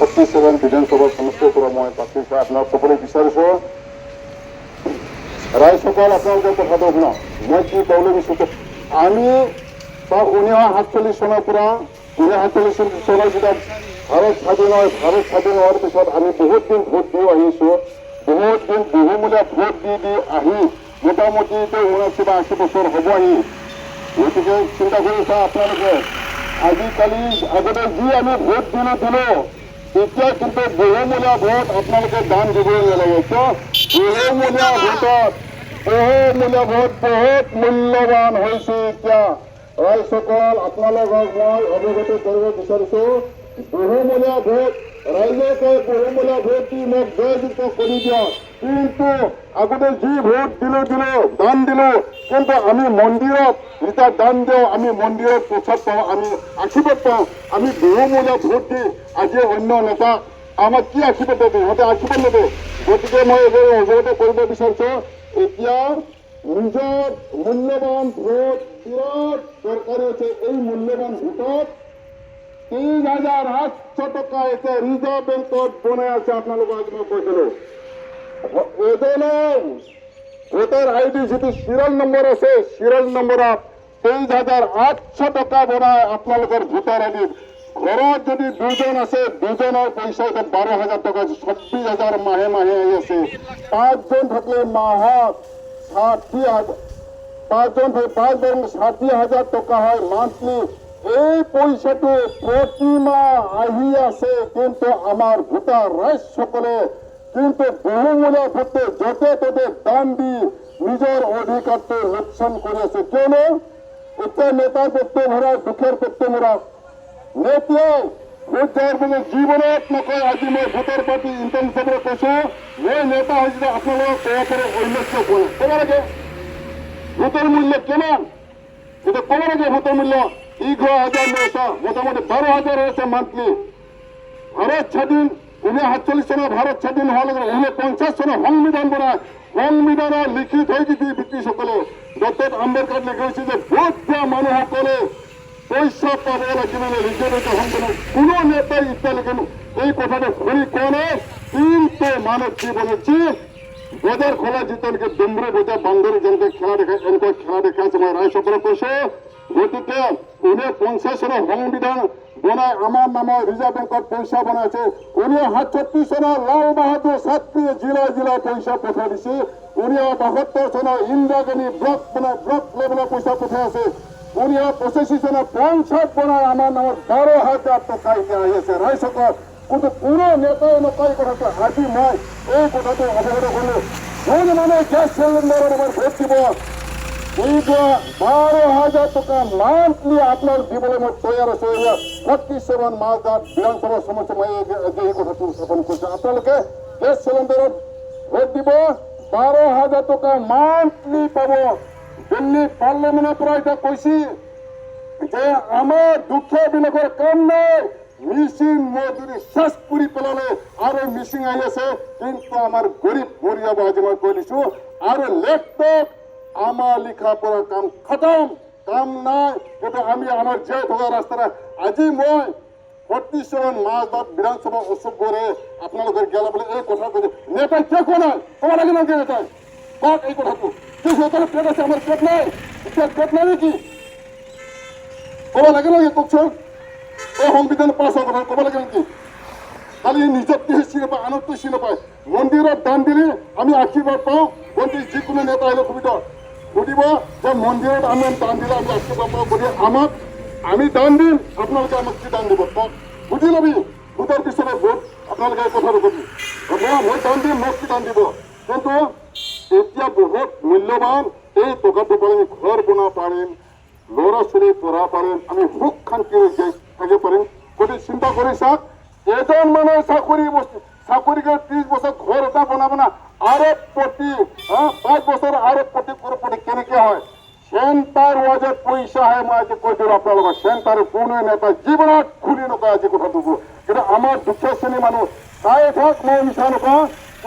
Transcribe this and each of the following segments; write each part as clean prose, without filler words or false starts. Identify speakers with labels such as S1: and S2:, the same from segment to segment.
S1: 47 বিধানসভা সমষ্টিৰ পৰা মই প্ৰাৰ্থী হিচাপে আপোনাক ক'বলৈ বিচাৰিছোঁ ৰাইজসকল আপোনালোকৰ কথাটো শুনক মই কি ক'বলৈ বিচাৰিছোঁ আমি 1947 চনৰ পৰা 1947 চনৰ যেতিয়া ভাৰত স্বাধীন হোৱাৰ পিছত আমি বহুত দিন ভোট দি আহিছোঁ বহুত দিন বহুমূলীয়া ভোট দি আহি মোটামুটি 79 বা 80 বছৰ হ'ব আহি গতিকে চিন্তা কৰি চাওঁ আপোনালোকে আজিকালি আগতে যি আমি ভোট দিলোঁ এতিয়া কিন্তু বহুমূলীয়া ভোট আপোনালোকে দান দিবই নালাগে কিয় বহুমূলীয়া ভোট বহুত মূল্যৱান হৈছে এতিয়া ৰাইজসকল আপোনালোকক মই অৱগত কৰিব বিচাৰিছোঁ বহুমূলীয়া ভোট ৰাইজে কয় বহুমূলীয়া ভোট দি মোক জয়যুক্ত কৰি দিয়ক কিন্তু আগতে যি ভোট দিলোঁ দান দিলোঁ কিন্তু আমি মন্দিৰত যেতিয়া দান দিওঁ আমি মন্দিৰত প্ৰসাদ পাওঁ আমি আশীৰ্বাদ পাওঁ আমি বহুমূলীয়া ভোট দি আজি অন্য নেতা আমাক কি আশীৰ্বাদ দিয়ে সিহঁতে আশীৰ্বাদ নিদিয়ে গতিকে মই এইবোৰ অৱগত কৰিব বিচাৰিছোঁ এতিয়া নিজৰ মূল্যৱান ভোট বিৰাট দৰকাৰী হৈছে এই মূল্যৱান ভোটত ৩,৮০০ টকা এতিয়া ৰিজাৰ্ভ বেংকত বনাই আছে আপোনালোকক আজি মই কৈছিলোঁ এজনৰ ভোটাৰ আইডি যিটো চিৰিয়েল নম্বৰ আছে চিৰিয়েল নম্বৰত ৩,৮০০ টকা বনাই আপোনালোকৰ ভোটাৰ আইডি ঘৰত যদি দুজন আছে দুজনৰ পইচা এতিয়া ১২,০০০ টকা ২৬,০০০ মাহে মাহে আহি আছে ৫জন থাকিলে মাহত ৬০,০০০ টকা হয় মান্থলি এই পইচাটো প্ৰতিমাহ আহি আছে কিন্তু আমাৰ ভোটাৰ ৰাইজসকলে কিন্তু বহুমূলীয়া ভোটে য'তে ত'তে দান দি নিজৰ অধিকাৰটো লোকচান কৰি আছে কিয়নো এতিয়া নেতাৰ পেটটো ভৰা দুখেৰ পেটটো ভৰা নেতাই ভোট দিয়াৰ মানে জীৱনত নকয় আজি মই ভোটাৰ পাৰ্টি ইণ্টাৰ্ণশ্বিপত কৈছোঁ মই নেতা হৈছিলোঁ আপোনালোকক ক'ব পাৰে উল্লেখ্য কৰে ক'ব লাগে ভোটৰ মূল্য কিমান এতিয়া ক'ব লাগে ভোটৰ মূল্য 11,900 মোটামুটি 12,000 হৈছে মান্থলি ভাৰত স্বাধীন 1947 চনত ভাৰত স্বাধীন হোৱাৰ লগে 1950 চনত সংবিধান বনায় সংবিধানত লিখি থৈ দিছে ব্ৰিটিছসকলে ডক্টৰ আম্বেদকাৰ লিখিছে যে ভোট দিয়া মানুহসকলে পইচা পাব লাগিব ৰিজাৰ্ভ সংবিধান কোনো নেতাই এতিয়ালৈকে এই কথাটো ঘূৰি কোৱা নাই কিন্তু মানুহ কি বলেছে বজাৰ খোলা যেতিয়ালৈকে ডুমৰি বজাৰ বান্দৰী যেনেকে খেলা দেখায় এনেকুৱা খেলা দেখাইছে মই ৰাইজসকলক কৈছোঁ গতিকে 1950 চনৰ সংবিধান বনাই আমাৰ নামৰ ৰিজাৰ্ভ বেংকত পইচা বনাইছে 1967 চনৰ লাল বাহাদুৰ শাস্ত্ৰীয়ে জিলা পইচা পঠাই দিছে 1972 চনৰ ইন্দিৰা গান্ধী ব্লক বনাই ব্লক লেভেলৰ পইচা পঠাই আছে 1985 চনৰ পঞ্চায়ত বনাই আমাৰ নামত 12,000 টকা এতিয়া আহি আছে ৰাইজসকল কিন্তু কোনো নেতাই নকয় কথাটো আজি মই এই কথাটো অৱগত কৰিলোঁ যোন মানুহে গেছ চিলিণ্ডাৰৰ নামত ভোট দিব এইটো 12,000 টকা মান্থলি আপোনাক দিবলৈ মই তৈয়াৰ আছো 47 মাহত বিধানসভা সমষ্টি মই এই কথাটো উত্থাপন কৰিছোঁ আপোনালোকে গেছ চিলিণ্ডাৰত ভোট দিব 12,000 টকা মান্থলি পাব দিল্লী পাৰ্লিয়ামেণ্টৰ পৰা এতিয়া কৈছে যে আমাৰ দুখীয়াবিলাকৰ কাম নাই মিচিং মজুৰি চেছ কৰি পেলালে আৰু মিচিং আহি আছে কিন্তু আমাৰ গৰীব মৰি যাব আজি মই কৈ দিছোঁ আৰু লেপটপ আমাৰ লিখা পঢ়া কাম খতম কাম নাই কিন্তু আমি আমাৰ জীয়াই থকা ৰাস্তাৰে আজি মই 47 মাহত বিধানসভা অশোক গড়ে আপোনালোকৰ গেলা বুলি এই কথা কৈছে নেতাই কিয় কোৱা নাই ক'ব লাগে না নেতাই কওক এই কথাটো কি সিহঁতৰ পেট আছে আমাৰ পেট নাই এতিয়া পেট নাই নেকি ক'ব লাগে নেকি কওকচোন এই সংবিধান পাছৰ কথা ক'ব লাগে নেকি খালি নিজতহে চিনি পায় আনতটো চিনি পায় মন্দিৰত দান দিলে আমি আশীৰ্বাদ পাওঁ মন্দিৰ যিকোনো নেতা আহিলে সুবিধা সুধিব যে মন্দিৰত আমি দান দিলে আমি আশীৰ্বাদ পাওঁ গতিকে আমাক আমি দান দিম আপোনালোকে আমাক কি দান দিব কওক বুজি ল'বি ভোটৰ পিছতে ভোট আপোনালোকে এই কথাটো কবি মই দান দিম মোক কি দান দিব কিন্তু এতিয়া বহুত মূল্যৱান এই টকাটো পালে আমি ঘৰ বনাব পাৰিম ল'ৰা ছোৱালী পঢ়াব পাৰিম আমি সুখ শান্তিৰে জীয়াই থাকিব পাৰিম গতিকে চিন্তা কৰি চাওক এজন মানুহে চাকৰিকে 30 বছৰ ঘৰ এটা বনাব না আৰব প্ৰতি 5 বছৰ আৰব প্ৰতি কৰপতি কেনেকৈ হয় চেণ্টাৰ ৱাজত পইচা আহে মই আজি কৈ দিলোঁ আপোনালোকক চেণ্টাৰ কোনো নেতা জীৱনত খুলি নকয় আজি কথাটো কিন্তু আমাৰ দুখীয়া শ্ৰেণীৰ মানুহ চাই থাক মই মিছা নকওঁ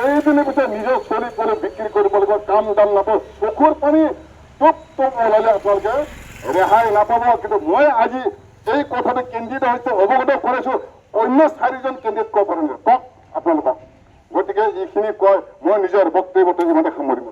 S1: এইদিনৰ পিছত নিজৰ চলি কৰি বিক্ৰী কৰিব লাগিব কাম দাম নাপাব চকুৰ পানী টপ ওলালে আপোনালোকে ৰেহাই নাপাব কিন্তু মই আজি এই কথাটো কেন্দ্ৰিত হৈছে অৱগত কৰিছোঁ অন্য 4জন কেন্দ্ৰিত পাৰে কওক আপোনালোকক। গতিকে এইখিনি কয় মই নিজৰ বক্তব্যটো ইমানে সামৰিম।